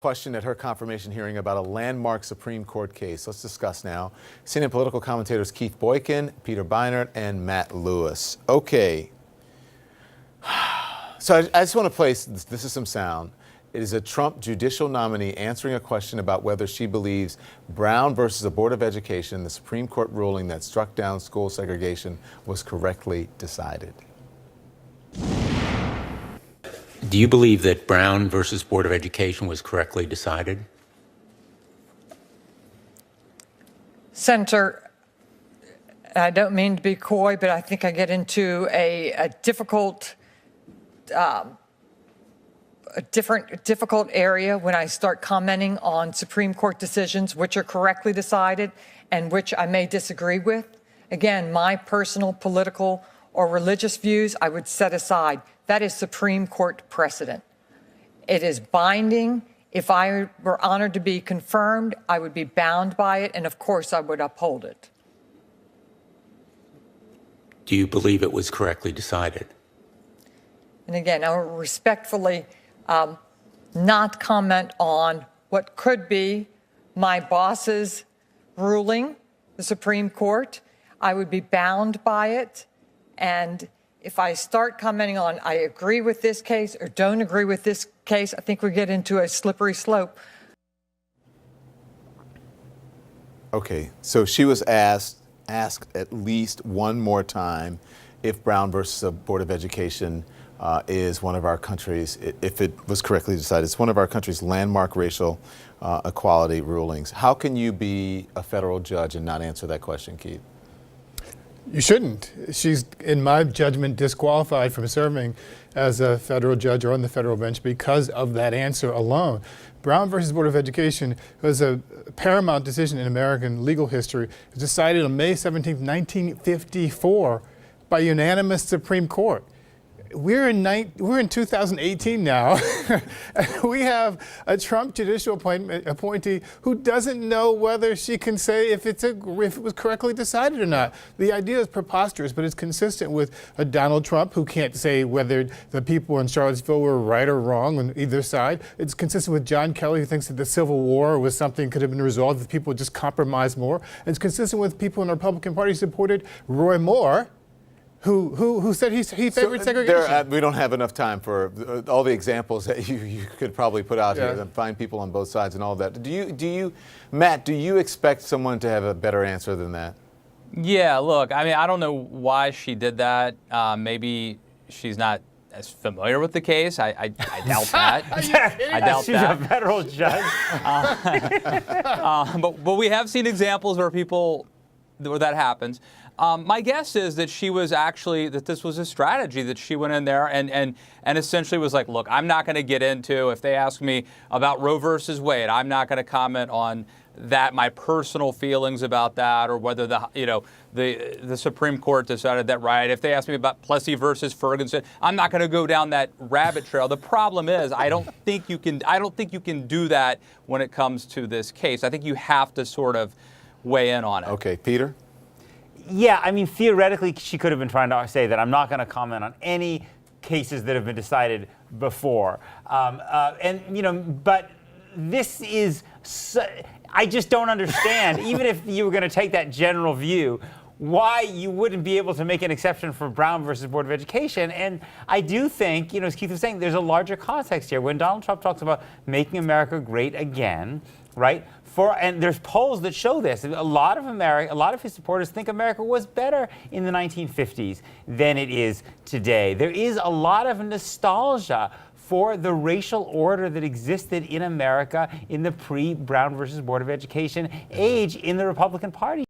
Question at her confirmation hearing about a landmark Supreme Court case. Let's discuss now. Senior political commentators Keith Boykin, Peter Beinart, and Matt Lewis. Okay. So I just want to place, this is some sound. It is a Trump judicial nominee answering a question about whether she believes Brown versus the Board of Education, the Supreme Court ruling that struck down school segregation, was correctly decided. Do you believe that Brown versus Board of Education was correctly decided? Senator, I don't mean to be coy, but I think I get into a difficult area when I start commenting on Supreme Court decisions which are correctly decided and which I may disagree with. Again, my personal political or religious views I would set aside. That is Supreme Court precedent. It is binding. If I were honored to be confirmed, I would be bound by it, and of course I would uphold it. Do you believe it was correctly decided? And again, I will respectfully not comment on what could be my boss's ruling, the Supreme Court. I would be bound by it, and if I start commenting on I agree with this case or don't agree with this case, I think we get into a slippery slope. Okay, so she was asked at least one more time if Brown versus the Board of Education is one of our country's, if it was correctly decided, it's one of our country's landmark racial equality rulings. How can you be a federal judge and not answer that question, Keith? You shouldn't. She's, in my judgment, disqualified from serving as a federal judge or on the federal bench because of that answer alone. Brown versus Board of Education was a paramount decision in American legal history. It was decided on May 17, 1954 by unanimous Supreme Court. We're in 2018 now. We have a Trump judicial appointee who doesn't know whether she can say if it was correctly decided or not. The idea is preposterous, but it's consistent with a Donald Trump who can't say whether the people in Charlottesville were right or wrong on either side. It's consistent with John Kelly, who thinks that the Civil War was something that could have been resolved if people just compromised more. And it's consistent with people in the Republican Party who supported Roy Moore, who said he favored segregation. We don't have enough time for all the examples that you could probably put out here and find people on both sides and all that. Matt, do you expect someone to have a better answer than that? Yeah, look, I mean, I don't know why she did that. Maybe she's not as familiar with the case. I doubt that. I doubt she's a federal judge. But we have seen examples where that happens. My guess is that this was a strategy that she went in there and essentially was like, look, I'm not going to get into, if they ask me about Roe versus Wade, I'm not going to comment on that, my personal feelings about that, or whether the Supreme Court decided that right. If they ask me about Plessy versus Ferguson, I'm not going to go down that rabbit trail. The problem is, I don't think you can do that when it comes to this case. I think you have to sort of weigh in on it. Okay, Peter? Yeah, I mean, theoretically, she could have been trying to say that I'm not going to comment on any cases that have been decided before. But this is, I just don't understand, even if you were going to take that general view, why you wouldn't be able to make an exception for Brown versus Board of Education. And I do think, as Keith was saying, there's a larger context here. When Donald Trump talks about making America great again, right? And there's polls that show this. A lot of his supporters think America was better in the 1950s than it is today. There is a lot of nostalgia for the racial order that existed in America in the pre-Brown versus Board of Education age in the Republican Party.